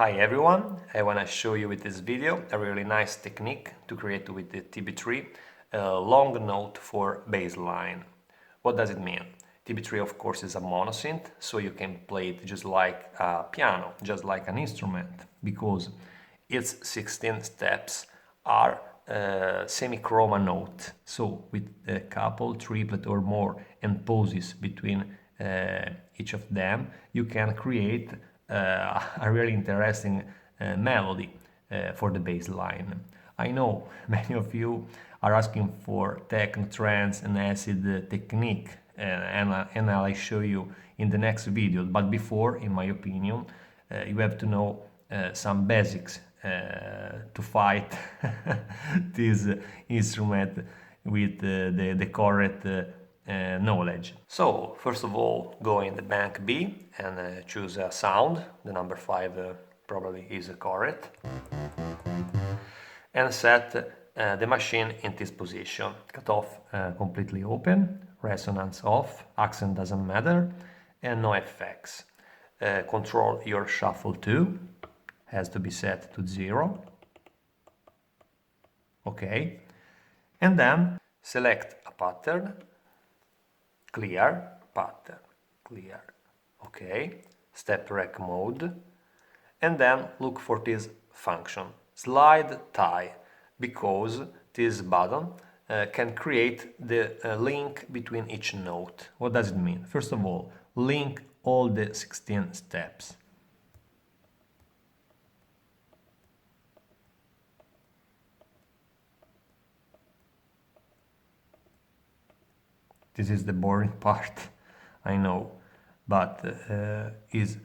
Hi everyone, I want to show you with this video a really nice technique to create with the Tb3 a long note for bass line. What does it mean? Tb3 of course is a monosynth, so you can play it just like a piano, just like an instrument, because its 16 steps are semi-chroma note, so with a couple, triplet or more and pauses between each of them, you can create a really interesting melody for the bass line. I know many of you are asking for techno, trance and acid technique, and I'll show you in the next video, but before, in my opinion, you have to know some basics to fight this instrument with the correct knowledge. So first of all, go in the bank B and choose a sound. The number 5 probably is correct, and set the machine in this position. Cutoff completely open, resonance off, accent doesn't matter, and no effects. Control your shuffle too, has to be set to 0. Okay, and then select a pattern, clear, pattern, clear, okay, step rec mode, and then look for this function, slide tie, because this button can create the link between each note. What does it mean? First of all, link all the 16 steps. This is the boring part, I know, but is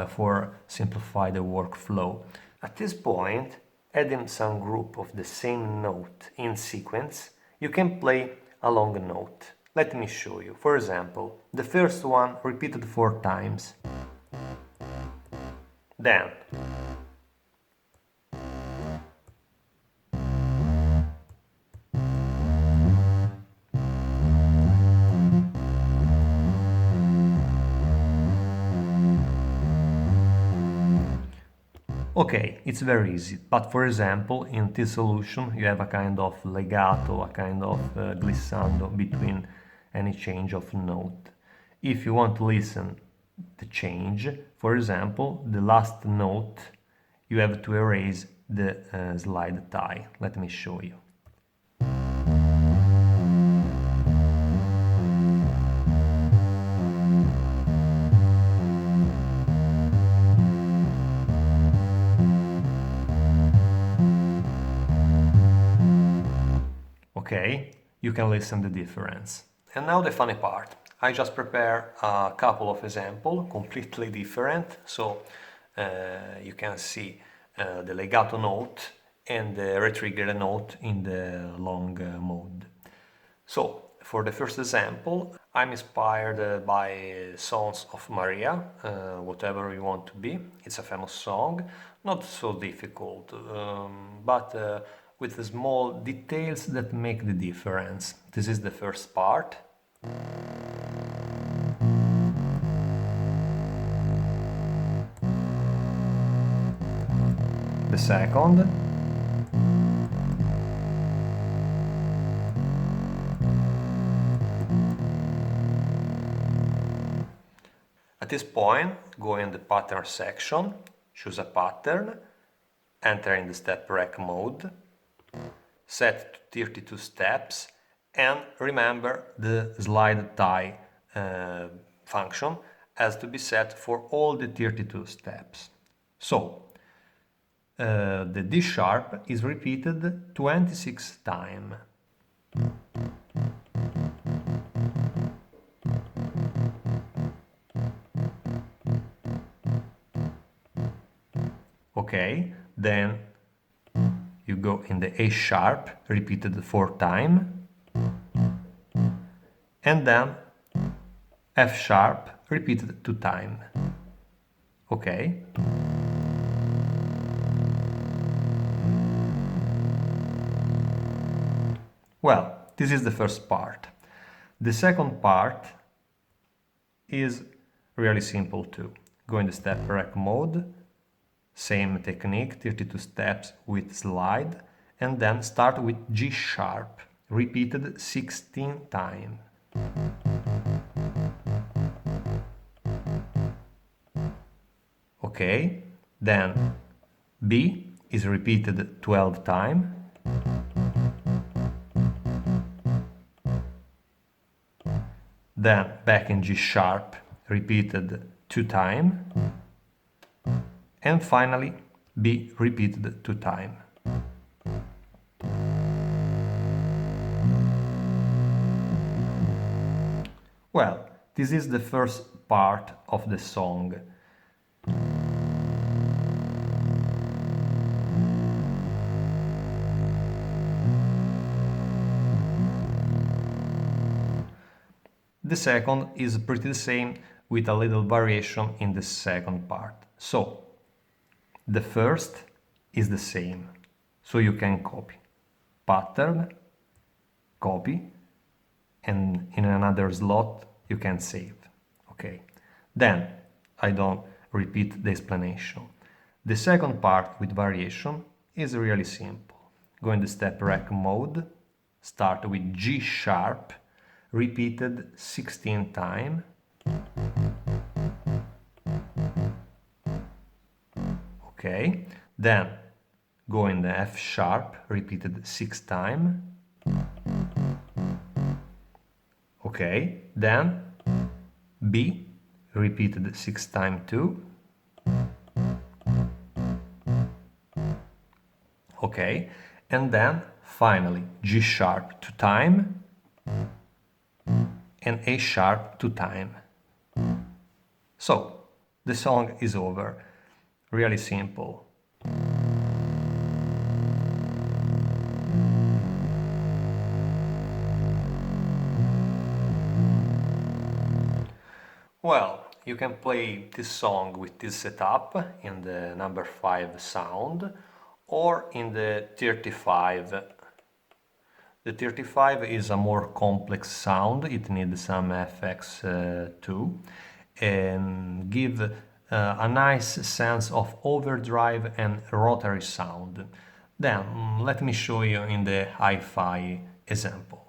for simplify the workflow. At this point, adding some group of the same note in sequence, you can play a long note. Let me show you. For example, the first one repeated 4 times. Then okay, it's very easy, but for example, in this solution you have a kind of legato, a kind of glissando between any change of note. If you want to listen the change, for example, the last note, you have to erase the slide tie. Let me show you. Okay, you can listen the difference. And now the funny part. I just prepared a couple of examples, completely different, so you can see the legato note and the retrigger note in the long mode. So, for the first example, I'm inspired by songs of Maria, whatever you want to be. It's a famous song, not so difficult, but with the small details that make the difference. This is the first part. The second. At this point, go in the pattern section, choose a pattern, enter in the step rec mode, set to 32 steps, and remember the slide tie function has to be set for all the 32 steps. So, the D sharp is repeated 26 times. Okay, then you go in the A sharp, repeated 4 times, and then F sharp, repeated 2 times. Okay. Well, this is the first part. The second part is really simple too. Go in the step rec mode, Same technique, 32 steps with slide, and then start with G sharp, repeated 16 times. Okay, then B is repeated 12 times. Then back in G sharp, repeated 2 times. And finally, B repeated 2 times. Well, this is the first part of the song. The second is pretty the same with a little variation in the second part. So, the first is the same, so you can copy. Pattern, copy, and in another slot you can save. Okay, then I don't repeat the explanation. The second part with variation is really simple. Go in the step rec mode, start with G sharp, repeated 16 times. Okay, then go in the F sharp, repeated 6 times. Okay, then B, repeated 6 times too. Okay, and then finally G sharp 2 times and A sharp 2 times. So, the song is over. Really simple. Well, you can play this song with this setup in the number 5 sound or in the 35. The 35 is a more complex sound, it needs some effects too, and give a nice sense of overdrive and rotary sound. Then let me show you in the hi-fi example.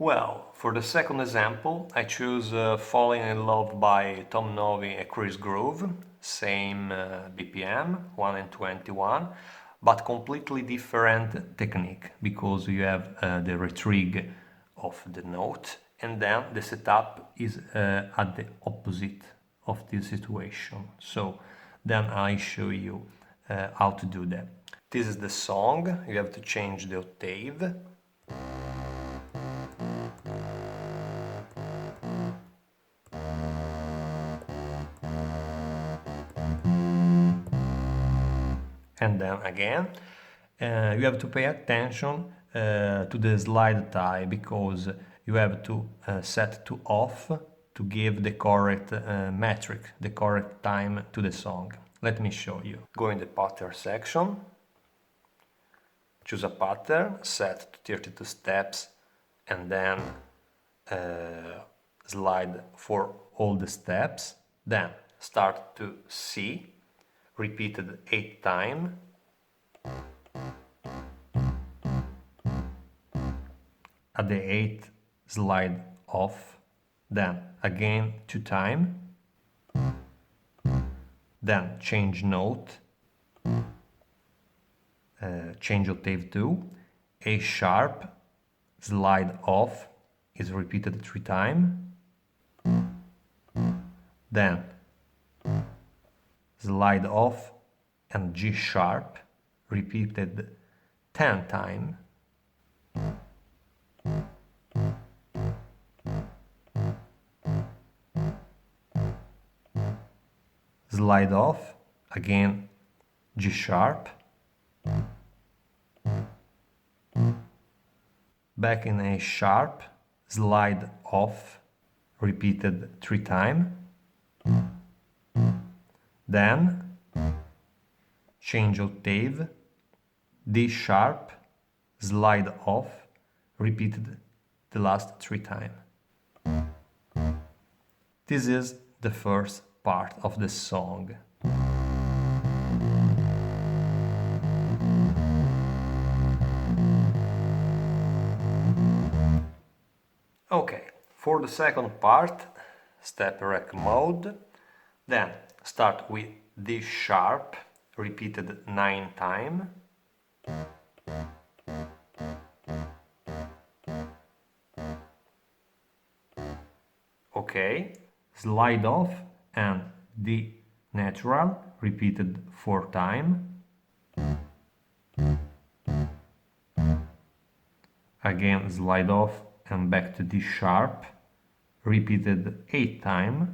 Well, for the second example, I choose Falling in Love by Tom Novy Chris Groove, same BPM, 1 and 21, but completely different technique, because you have the retrig of the note, and then the setup is at the opposite of this situation. So then I show you how to do that. This is the song. You have to change the octave. And then again, you have to pay attention to the slide tie, because you have to set to off to give the correct metric, the correct time to the song. Let me show you. Go in the pattern section, choose a pattern, set to 32 steps, and then slide for all the steps. Then start to C, repeated 8 times. At the 8th, slide off, then again 2 times, then change note, change octave to A sharp, slide off, is repeated 3 times, then slide off and G sharp, repeated 10 times, slide off, again G sharp, back in A sharp, slide off, repeated 3 times, then change octave, D sharp, slide off, repeated the last 3 times. This is the first part of the song. Okay, for the second part, step rec mode, then start with D sharp, repeated 9 times. Okay, slide off and D natural, repeated 4 times. Again slide off and back to D sharp, repeated 8 times.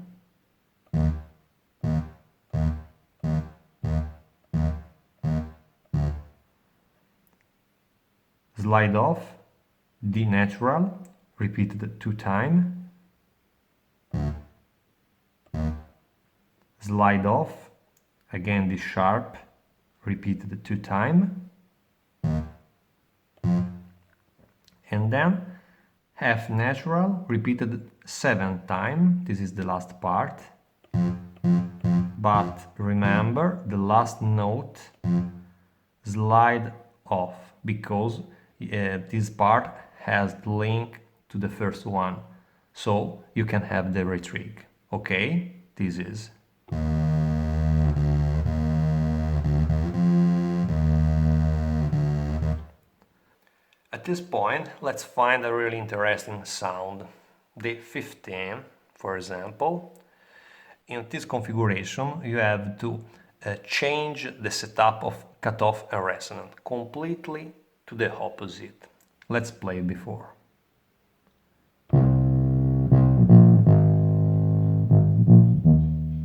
Slide off, D natural, repeated 2 times. Slide off, again D sharp, repeated 2 times. And then F natural, repeated 7 times. This is the last part. But remember, the last note slide off, because this part has the link to the first one, so you can have the retrig. Okay, this is. At this point, let's find a really interesting sound, the 15, for example. In this configuration, you have to change the setup of cutoff and resonant completely to the opposite. Let's play it before.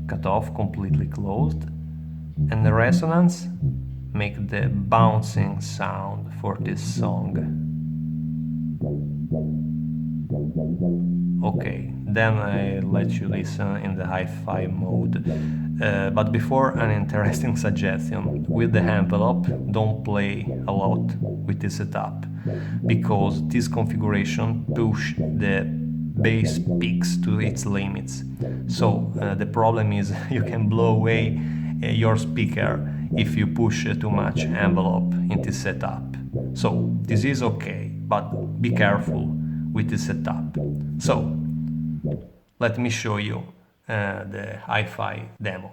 Cutoff completely closed, and the resonance make the bouncing sound for this song. Okay, then I let you listen in the hi-fi mode. But before, an interesting suggestion: with the envelope, don't play a lot with this setup, because this configuration push the bass peaks to its limits. So the problem is you can blow away your speaker if you push too much envelope in this setup. So this is okay, but be careful with this setup. So let me show you the hi-fi demo.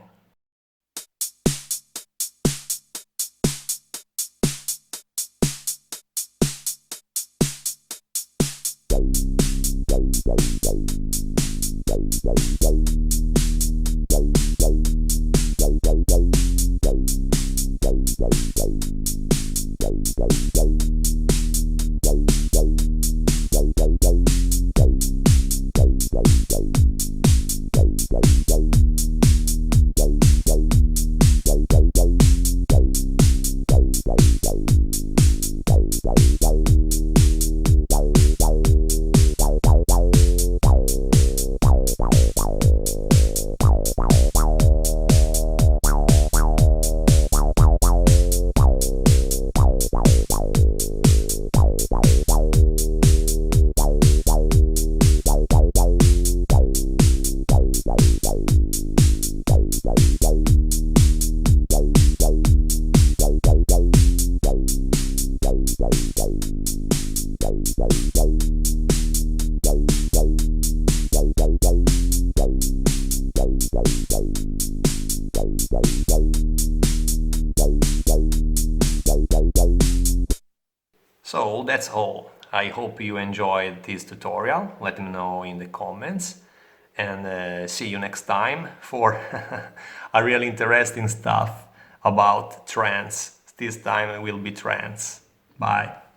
So that's all. I hope you enjoyed this tutorial. Let me know in the comments, and see you next time for a really interesting stuff about trance. This time it will be trance. Bye.